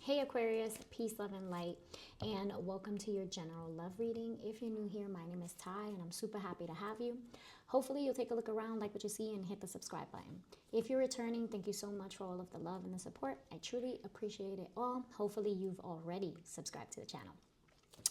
Hey Aquarius, peace, love, and light, and welcome to your general love reading. If you're new here, my name is Ty, and I'm super happy to have you. Hopefully you'll take a look around, like what you see, and hit the subscribe button. If you're returning, thank you so much for all of the love and the support. I truly appreciate it all. Hopefully you've already subscribed to the channel.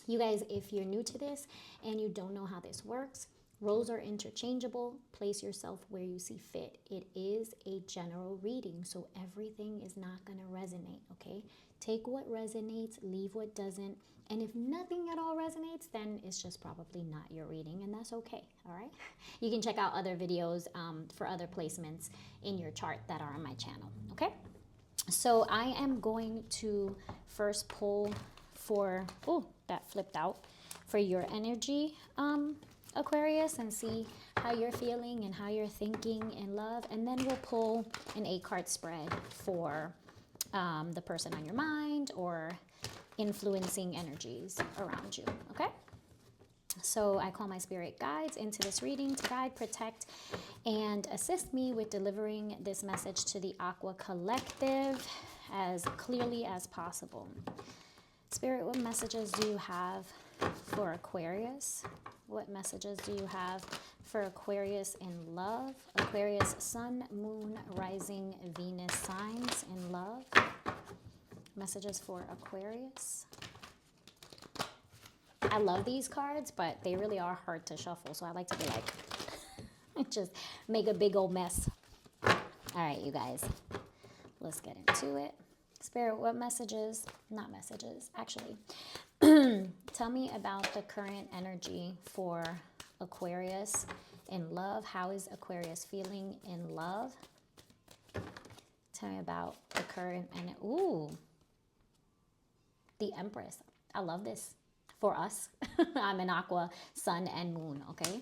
You guys, if you're new to this and you don't know how this works, roles are interchangeable. Place yourself where you see fit. It is a general reading, so everything is not going to resonate, okay? Take what resonates, leave what doesn't. And if nothing at all resonates, then it's just probably not your reading, and that's okay, all right? You can check out other videos for other placements in your chart that are on my channel, okay? So I am going to first pull for, oh, that flipped out, for your energy, Aquarius, and see how you're feeling and how you're thinking in love. And then we'll pull an 8-card spread for the person on your mind or influencing energies around you, okay? So I call my spirit guides into this reading to guide, protect, and assist me with delivering this message to the Aqua Collective as clearly as possible. Spirit, what messages do you have for Aquarius? What messages do you have for Aquarius in love? Aquarius, Sun, Moon, Rising, Venus signs in love. Messages for Aquarius. I love these cards, but they really are hard to shuffle. So I like to be like, just make a big old mess. All right, you guys, let's get into it. Spirit, what messages, not messages, actually, tell me about the current energy for Aquarius in love. How is Aquarius feeling in love? Tell me about the current, and ooh, the Empress. I love this for us. I'm an Aqua, Sun, and Moon, okay?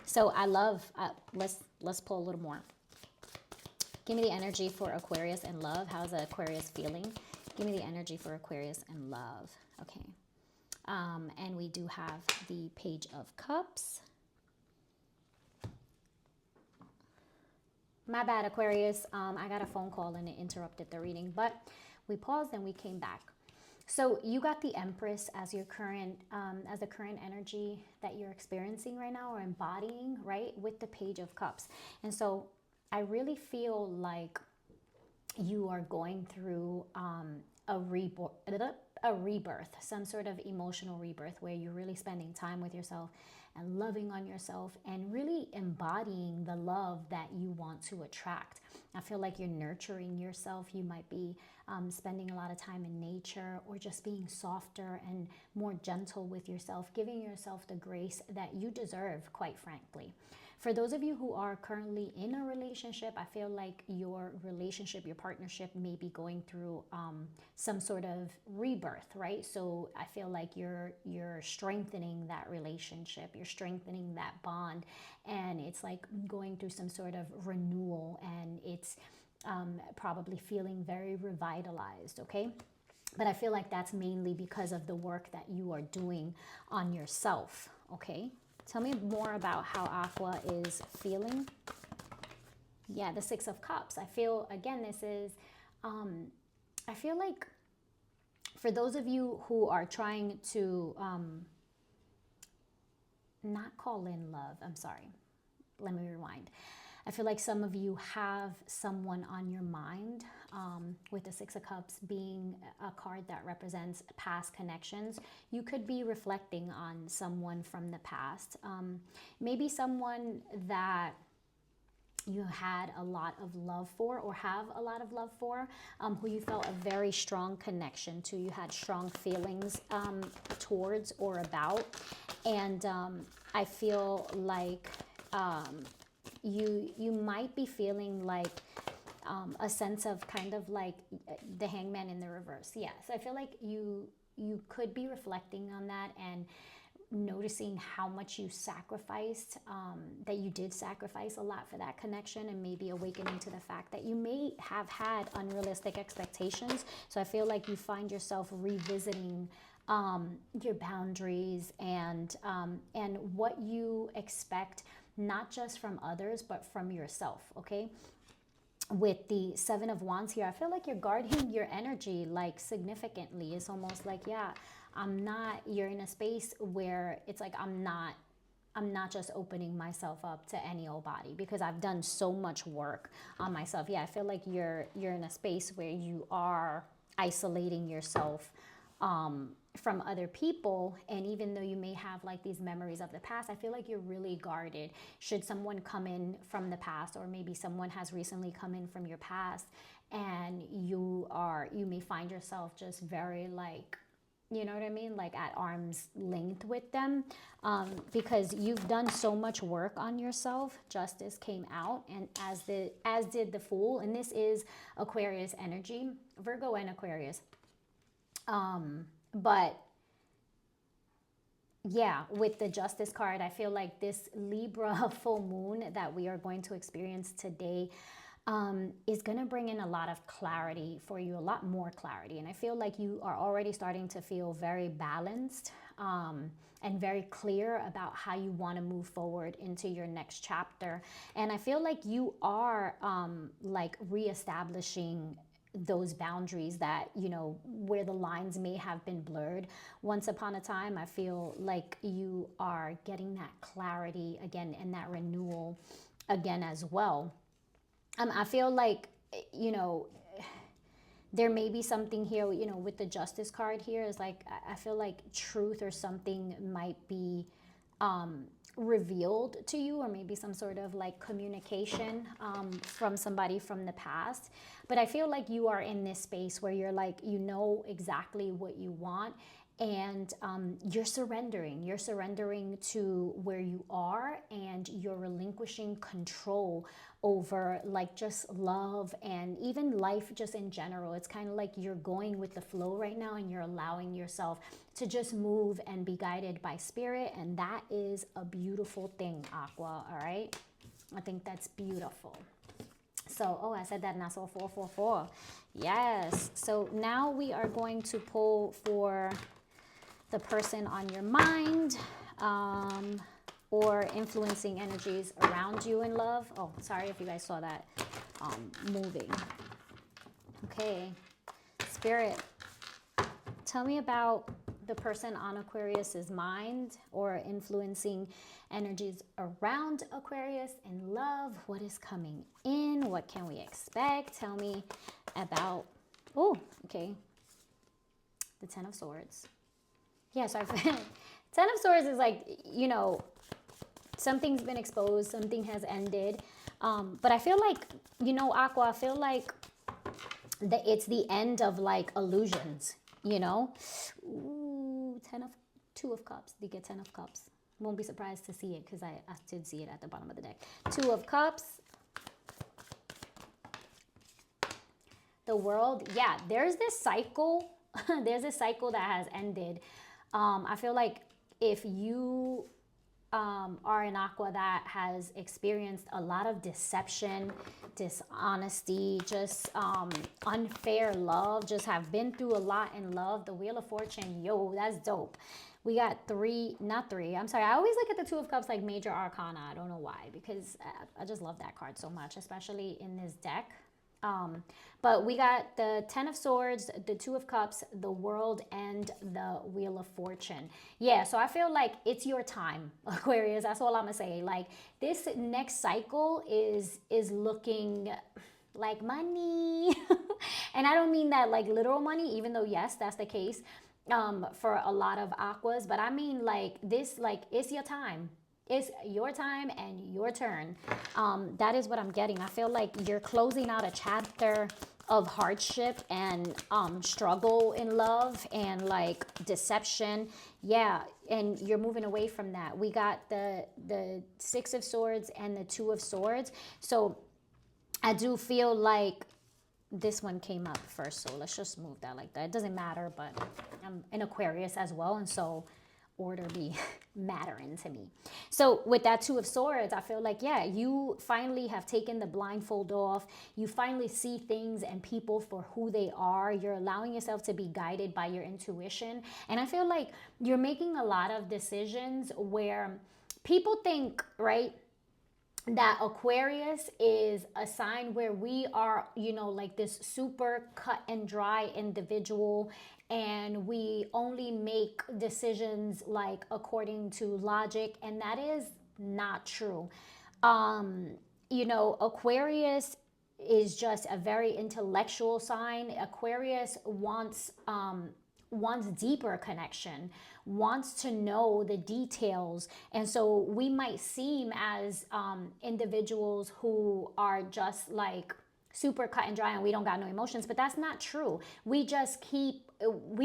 So I love, let's pull a little more. Give me the energy for Aquarius in love. How's Aquarius feeling? Give me the energy for Aquarius in love. Okay. And we do have the Page of Cups. My bad, Aquarius. I got a phone call and it interrupted the reading, but we paused and we came back. So you got the Empress as your current, as the current energy that you're experiencing right now or embodying, right? With the Page of Cups. And so I really feel like you are going through a rebirth, some sort of emotional rebirth where you're really spending time with yourself and loving on yourself and really embodying the love that you want to attract. I feel like you're nurturing yourself. You might be spending a lot of time in nature or just being softer and more gentle with yourself, giving yourself the grace that you deserve, quite frankly. For those of you who are currently in a relationship, I feel like your relationship, your partnership may be going through some sort of rebirth, right? So I feel like you're strengthening that relationship, you're strengthening that bond, and it's like going through some sort of renewal, and it's probably feeling very revitalized, okay? But I feel like that's mainly because of the work that you are doing on yourself, okay? Tell me more about how Aqua is feeling. Yeah, the Six of Cups. I feel, again, this is, I feel like for those of you who are trying to not call in love, I'm sorry, let me rewind. I feel like some of you have someone on your mind, with the Six of Cups being a card that represents past connections. You could be reflecting on someone from the past. Maybe someone that you had a lot of love for or have a lot of love for, who you felt a very strong connection to. You had strong feelings towards or about. And I feel like you might be feeling like a sense of kind of like the Hangman in the reverse. Yeah, so I feel like you could be reflecting on that and noticing how much you sacrificed, that you did sacrifice a lot for that connection, and maybe awakening to the fact that you may have had unrealistic expectations. So I feel like you find yourself revisiting your boundaries and what you expect, not just from others, but from yourself, okay? with the Seven of Wands here, I feel like you're guarding your energy like significantly. It's almost like, yeah, you're in a space where it's like, I'm not just opening myself up to any old body because I've done so much work on myself. Yeah, I feel like you're in a space where you are isolating yourself from other people. And even though you may have like these memories of the past, I feel like you're really guarded. Should someone come in from the past, or maybe someone has recently come in from your past, and you may find yourself just very like, you know what I mean? Like at arm's length with them, because you've done so much work on yourself. Justice came out, and as did the Fool. And this is Aquarius energy, Virgo and Aquarius. But yeah, with the Justice card, I feel like this Libra full moon that we are going to experience today is going to bring in a lot of clarity for you, a lot more clarity. And I feel like you are already starting to feel very balanced and very clear about how you want to move forward into your next chapter. And I feel like you are like reestablishing those boundaries that, you know, where the lines may have been blurred once upon a time. I feel like you are getting that clarity again and that renewal again as well. I feel like, you know, there may be something here, you know, with the Justice card here is like, I feel like truth or something might be revealed to you, or maybe some sort of like communication from somebody from the past. But I feel like you are in this space where you're like, you know exactly what you want, and you're surrendering to where you are, and you're relinquishing control over like just love and even life just in general. It's kind of like you're going with the flow right now, and you're allowing yourself to just move and be guided by spirit. And that is a beautiful thing, Aqua. All right, I think that's beautiful. So, oh, I said that and I saw 444. Yes. So now we are going to pull for the person on your mind, or influencing energies around you in love. Oh, sorry if you guys saw that moving. Okay, Spirit, tell me about the person on Aquarius's mind, or influencing energies around Aquarius in love. What is coming in? What can we expect? Tell me about, oh, okay, the Ten of Swords. Yeah, so Ten of Swords is like, you know, something's been exposed, something has ended. But I feel like, you know, Aqua, I feel like it's the end of like illusions, you know? Ooh, Two of Cups. They get 10 of Cups. Won't be surprised to see it, because I did see it at the bottom of the deck. 2 of Cups. The World. Yeah, there's this cycle. There's a cycle that has ended. I feel like if you are an Aqua that has experienced a lot of deception, dishonesty, just unfair love, just have been through a lot in love, the Wheel of Fortune, yo, that's dope. We got I'm sorry, I always look at the Two of Cups like major arcana. I don't know why, because I just love that card so much, especially in this deck. But we got the 10 of Swords, the 2 of Cups, the World, and the Wheel of Fortune. Yeah, so I feel like it's your time, Aquarius. That's all I'm gonna say. Like, this next cycle is looking like money. And I don't mean that like literal money, even though yes, that's the case for a lot of Aquas. But I mean like this, like it's your time. It's your time and your turn. That is what I'm getting. I feel like you're closing out a chapter of hardship and struggle in love and like deception. Yeah, and you're moving away from that. We got the 6 of Swords and the 2 of Swords. So I do feel like this one came up first. So let's just move that like that. It doesn't matter, but I'm in Aquarius as well. And so order be mattering to me. So with that 2 of Swords, I feel like, yeah, you finally have taken the blindfold off. You finally see things and people for who they are. You're allowing yourself to be guided by your intuition. And I feel like you're making a lot of decisions where people think, right, that Aquarius is a sign where we are, like this super cut and dry individual, and we only make decisions like according to logic, and that is not true. Um, Aquarius is just a very intellectual sign. Aquarius wants deeper connection, wants to know the details. And so we might seem as individuals who are just like super cut and dry and we don't got no emotions, but that's not true. We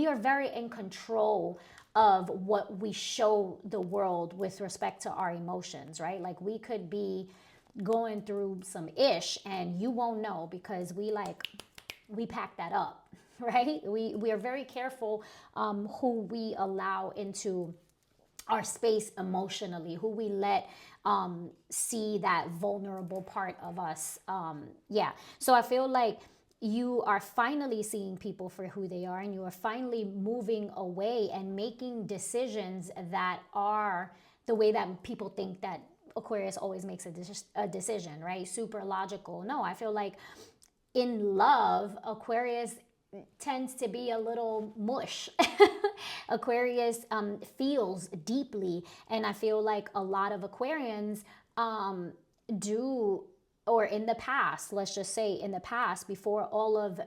are very in control of what we show the world with respect to our emotions, right? Like we could be going through some ish and you won't know because we pack that up, right? We are very careful who we allow into our space emotionally, who we let see that vulnerable part of us. Yeah. So I feel like you are finally seeing people for who they are, and you are finally moving away and making decisions that are the way that people think that Aquarius always makes a decision, right? Super logical. No, I feel like in love, Aquarius tends to be a little mush. Aquarius feels deeply, and I feel like a lot of Aquarians do, or in the past, let's just say in the past, before all of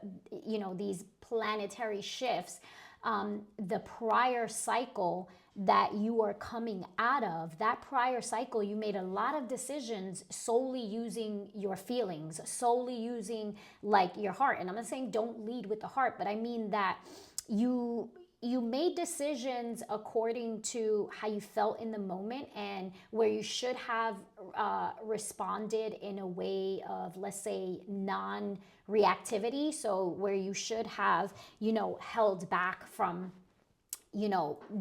these planetary shifts, the prior cycle that you are coming out of, that prior cycle, you made a lot of decisions solely using your feelings, solely using like your heart. And I'm not saying don't lead with the heart, but I mean that you made decisions according to how you felt in the moment, and where you should have responded in a way of, let's say, non-reactivity. So where you should have, held back from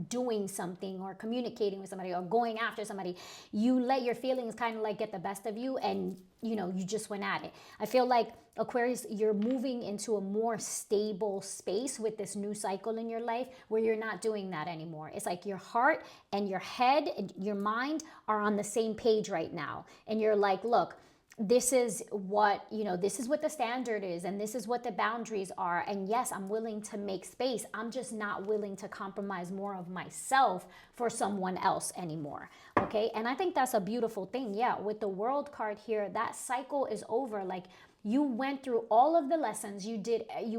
doing something or communicating with somebody or going after somebody, you let your feelings kind of like get the best of you, and you just went at it. I feel like Aquarius, you're moving into a more stable space with this new cycle in your life where you're not doing that anymore. It's like your heart and your head and your mind are on the same page right now, and you're like, look, this is what the standard is, and this is what the boundaries are. And yes, I'm willing to make space. I'm just not willing to compromise more of myself for someone else anymore. Okay. And I think that's a beautiful thing. Yeah. With the World card here, that cycle is over. Like, you went through all of the lessons you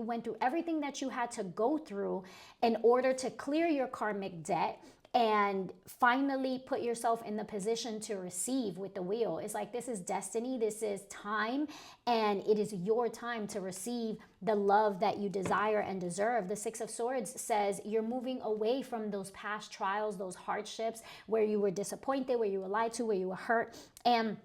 went through everything that you had to go through in order to clear your karmic debt and finally put yourself in the position to receive with the wheel. It's like, this is destiny, this is time, and it is your time to receive the love that you desire and deserve. The Six of Swords says you're moving away from those past trials, those hardships where you were disappointed, where you were lied to, where you were hurt. And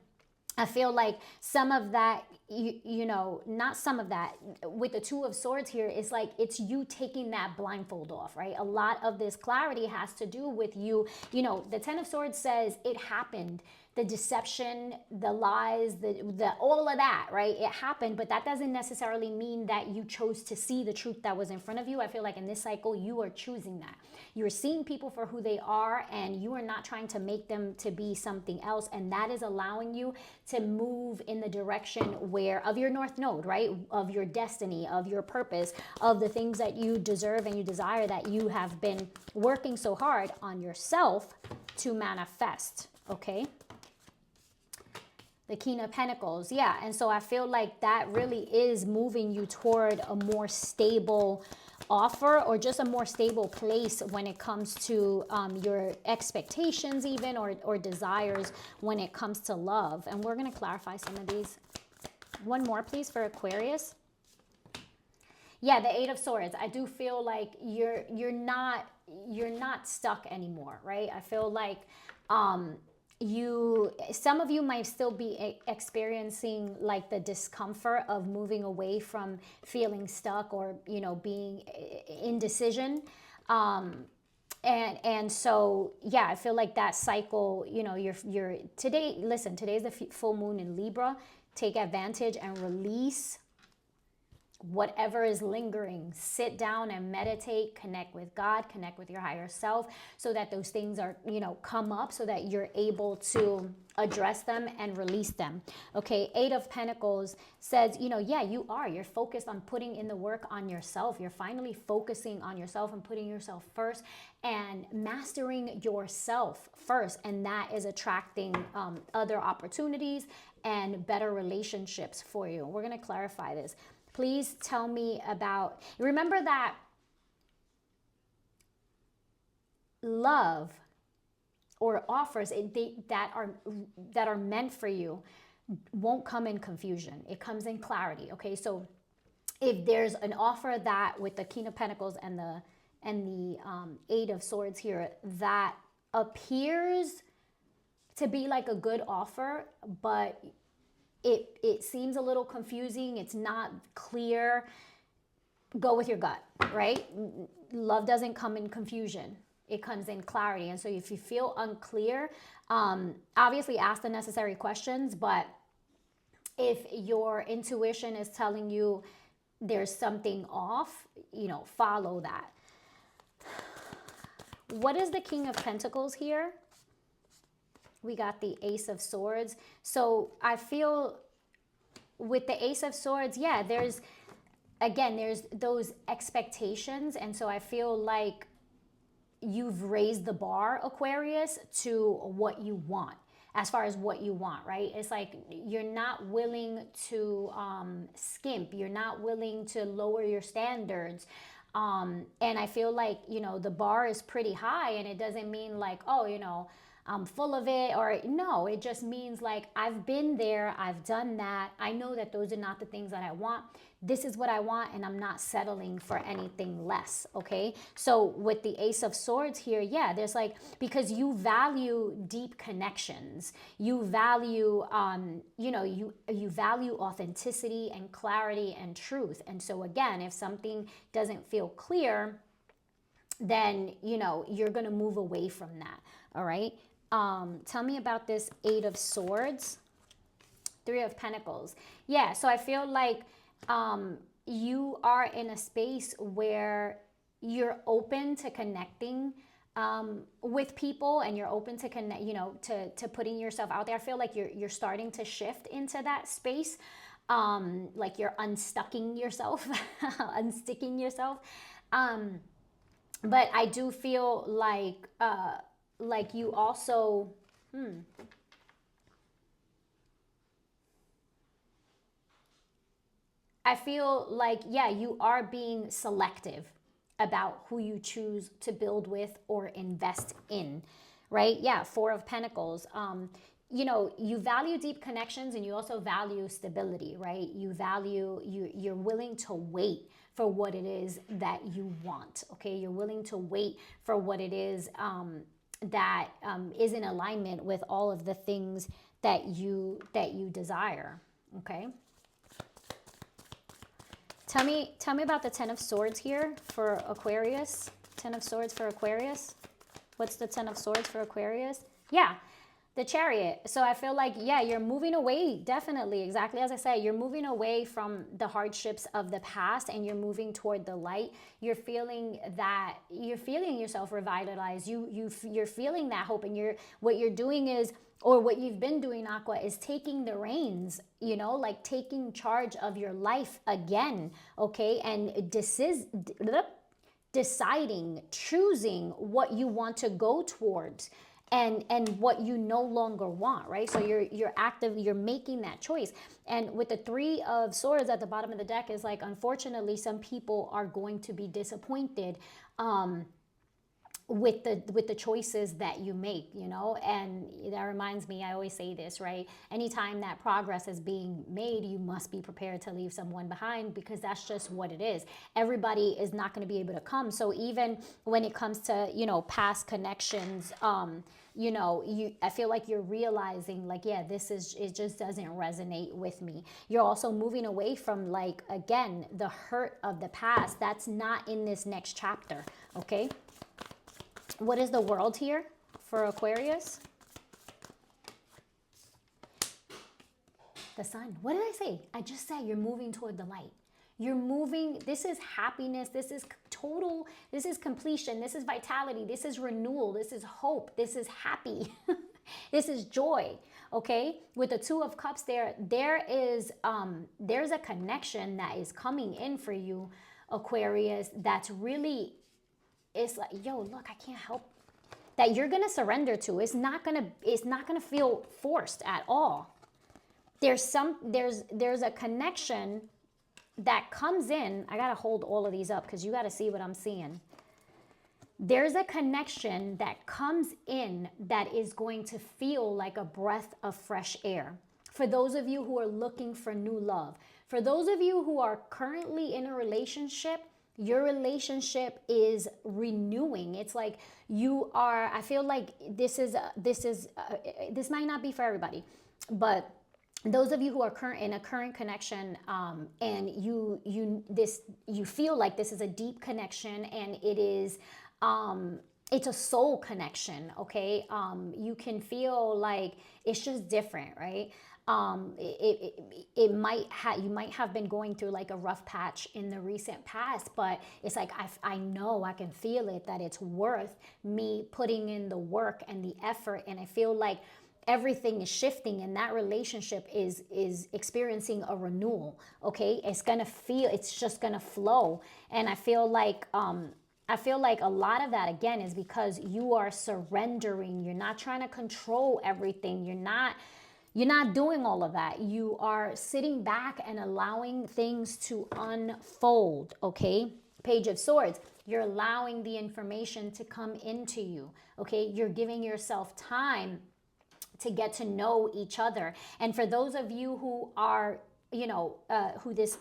I feel like some of that, not some of that, with the Two of Swords here, is like it's you taking that blindfold off, right? A lot of this clarity has to do with you. The Ten of Swords says it happened. The deception, the lies, the all of that, right? It happened, but that doesn't necessarily mean that you chose to see the truth that was in front of you. I feel like in this cycle, you are choosing that. You're seeing people for who they are, and you are not trying to make them to be something else. And that is allowing you to move in the direction of your North Node, right? Of your destiny, of your purpose, of the things that you deserve and you desire, that you have been working so hard on yourself to manifest, okay? The King of Pentacles, yeah. And so I feel like that really is moving you toward a more stable offer, or just a more stable place when it comes to your expectations even, or desires when it comes to love. And we're going to clarify some of these. One more, please, for Aquarius. Yeah, the Eight of Swords. I do feel like you're not stuck anymore, right? I feel like some of you might still be experiencing like the discomfort of moving away from feeling stuck, or being indecision, and so yeah, I feel like that cycle, you're today. Listen, today's the full moon in Libra. Take advantage and release whatever is lingering, sit down and meditate, connect with God, connect with your higher self, so that those things are, come up, so that you're able to address them and release them. Okay, Eight of Pentacles says, yeah, you're focused on putting in the work on yourself. You're finally focusing on yourself and putting yourself first and mastering yourself first. And that is attracting other opportunities and better relationships for you. We're going to clarify this. Please tell me about, remember that love or offers that are meant for you won't come in confusion. It comes in clarity. Okay, so if there's an offer that with the King of Pentacles and the Eight of Swords here that appears to be like a good offer, but it seems a little confusing, it's not clear, go with your gut, right? Love doesn't come in confusion. It comes in clarity. And so if you feel unclear, obviously ask the necessary questions. But if your intuition is telling you there's something off, follow that. What is the King of Pentacles here? We got the Ace of Swords. So I feel with the Ace of Swords, yeah, there's those expectations. And so I feel like you've raised the bar, Aquarius, to what you want, as far as what you want, right? It's like you're not willing to skimp. You're not willing to lower your standards. And I feel like, the bar is pretty high, and it doesn't mean like, oh, I'm full of it, or no, it just means like I've been there, I've done that. I know that those are not the things that I want. This is what I want, and I'm not settling for anything less. Okay, so with the Ace of Swords here, yeah, there's like, because you value deep connections, you value you value authenticity and clarity and truth. And so again, if something doesn't feel clear, then you're gonna move away from that. All right. Tell me about this Eight of Swords, Three of Pentacles. Yeah, so I feel like you are in a space where you're open to connecting with people, and you're open to connect, to putting yourself out there. I feel like you're starting to shift into that space, like you're unstucking yourself, unsticking yourself. But I do feel like you also, I feel like, yeah, you are being selective about who you choose to build with or invest in, right? Yeah, Four of Pentacles. You value deep connections, and you also value stability, right? You're willing to wait for what it is that you want, okay? You're willing to wait for what it is that is in alignment with all of the things that you desire, okay? Tell me about the Ten of Swords here for Aquarius. Ten of Swords for Aquarius. What's the Ten of Swords for Aquarius? Yeah, the Chariot. So I feel like, yeah, you're moving away, definitely, exactly as I said, you're moving away from the hardships of the past, and you're moving toward the light. You're feeling yourself revitalized. You're feeling that hope, and what you're doing is, or what you've been doing, Aqua, is taking the reins, like taking charge of your life again, okay? And deciding, choosing what you want to go towards, and what you no longer want, right? So you're making that choice. And with the Three of Swords at the bottom of the deck is like, unfortunately, some people are going to be disappointed with the choices that you make, and that reminds me, I always say this, right? Anytime that progress is being made, you must be prepared to leave someone behind, because that's just what it is. Everybody is not going to be able to come. So even when it comes to, past connections, I feel like you're realizing like, yeah, it just doesn't resonate with me. You're also moving away from, like, again, the hurt of the past. That's not in this next chapter, okay? What is the World here for Aquarius? The Sun. What did I say? I just said you're moving toward the light. You're moving. This is happiness. This is total. This is completion. This is vitality. This is renewal. This is hope. This is happy. This is joy. Okay. With the Two of Cups there's a connection that is coming in for you, Aquarius, that's really, it's like, yo, look, I can't help, that you're going to surrender to. It's not going to feel forced at all. There's a connection that comes in. I got to hold all of these up because you got to see what I'm seeing. There's a connection that comes in that is going to feel like a breath of fresh air. For those of you who are looking for new love, for those of you who are currently in a relationship, your relationship is renewing. It's like you are, I feel like this might not be for everybody, but those of you who are in a current connection, and you feel like this is a deep connection, and it is, it's a soul connection. Okay. You can feel like it's just different, right? You might have been going through like a rough patch in the recent past, but it's like, I know, I can feel it, that it's worth me putting in the work and the effort. And I feel like everything is shifting, and that relationship is experiencing a renewal. Okay. It's just going to flow. And I feel like a lot of that, again, is because you are surrendering. You're not trying to control everything. You're not doing all of that. You are sitting back and allowing things to unfold, okay? Page of Swords, you're allowing the information to come into you, okay? You're giving yourself time to get to know each other. And for those of you who are, who this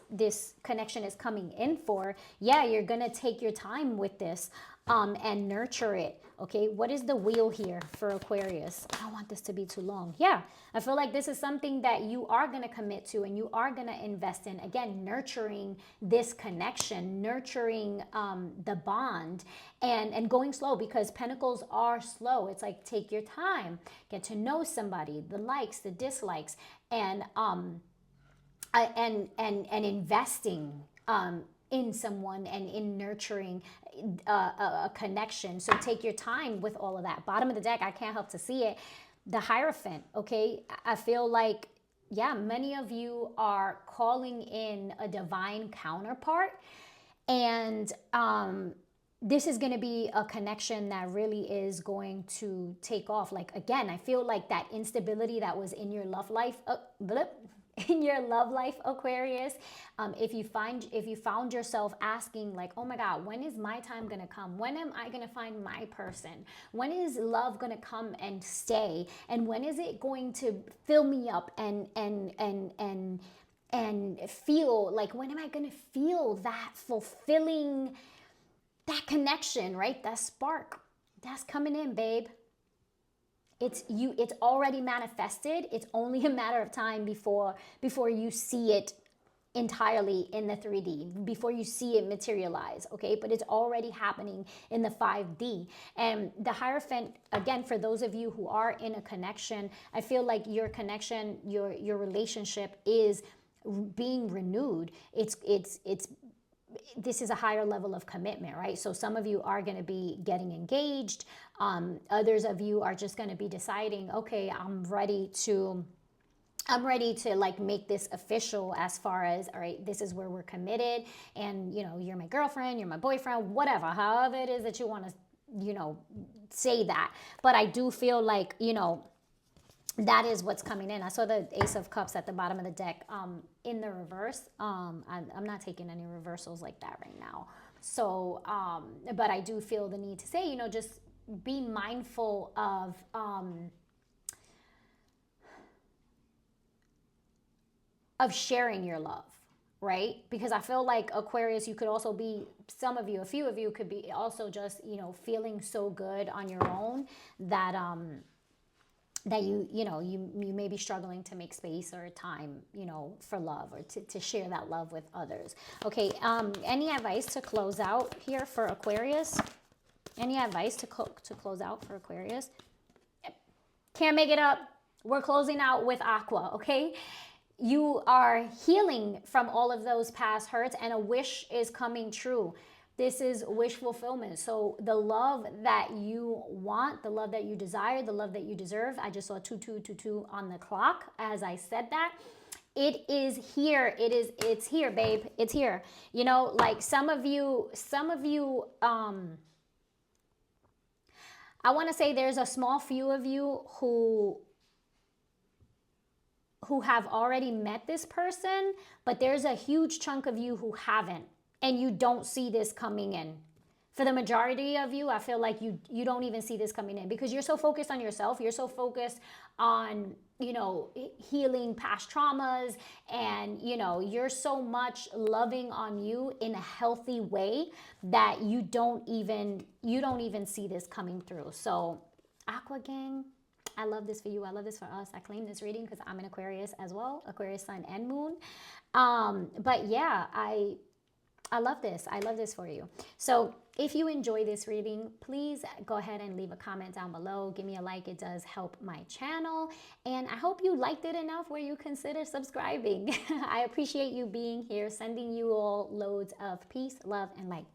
connection is coming in for, yeah, you're gonna take your time with this and nurture it. Okay, what is the wheel here for Aquarius? I don't want this to be too long. Yeah, I feel like this is something that you are going to commit to and you are going to invest in. Again, nurturing this connection, nurturing the bond, and going slow, because pentacles are slow. It's like, take your time, get to know somebody, the likes, the dislikes, and investing in someone and in nurturing a connection. So take your time with all of that. Bottom of the deck, I can't help to see it. The Hierophant, okay? I feel like, yeah, many of you are calling in a divine counterpart. And this is going to be a connection that really is going to take off. Like, again, I feel like that instability that was in your love life, Aquarius, if you found yourself asking like, oh my God, when is my time gonna come? When am I gonna find my person? When is love gonna come and stay? And when is it going to fill me up and feel like, when am I gonna feel that fulfilling, that connection, right? That spark that's coming in, babe. It's already manifested. It's only a matter of time before you see it entirely in the 3D, before you see it materialize, okay? But it's already happening in the 5D. And the Hierophant, again, for those of you who are in a connection, I feel like your connection, your relationship is being renewed. This is a higher level of commitment, right? So some of you are going to be getting engaged. Others of you are just going to be deciding, okay, I'm ready to like make this official, as far as, all right, this is where we're committed. And, you're my girlfriend, you're my boyfriend, whatever, however it is that you want to, say that. But I do feel like, that is what's coming in. I saw the Ace of Cups at the bottom of the deck in the reverse. I'm not taking any reversals like that right now. So, but I do feel the need to say, just be mindful of sharing your love, right? Because I feel like Aquarius, you could also be, a few of you could be also just, feeling so good on your own that, that you may be struggling to make space or time, for love, or to share that love with others. Okay, any advice to close out here for Aquarius? Any advice to close out for Aquarius? Can't make it up. We're closing out with Aqua, okay? you are healing from all of those past hurts, and a wish is coming true. This is wish fulfillment. So the love that you want, the love that you desire, the love that you deserve. I just saw 2222 on the clock as I said that. It is here. It's here, babe. It's here. You know, like some of you, I want to say there's a small few of you who have already met this person, but there's a huge chunk of you who haven't, and you don't see this coming in. For the majority of you, I feel like you don't even see this coming in because you're so focused on yourself. You're so focused on, healing past traumas, and, you're so much loving on you in a healthy way that you don't even see this coming through. So, Aqua Gang, I love this for you. I love this for us. I claim this reading because I'm an Aquarius as well, Aquarius sun and moon. But yeah, I love this. I love this for you. So if you enjoy this reading, please go ahead and leave a comment down below. Give me a like. It does help my channel. And I hope you liked it enough where you consider subscribing. I appreciate you being here, sending you all loads of peace, love, and light.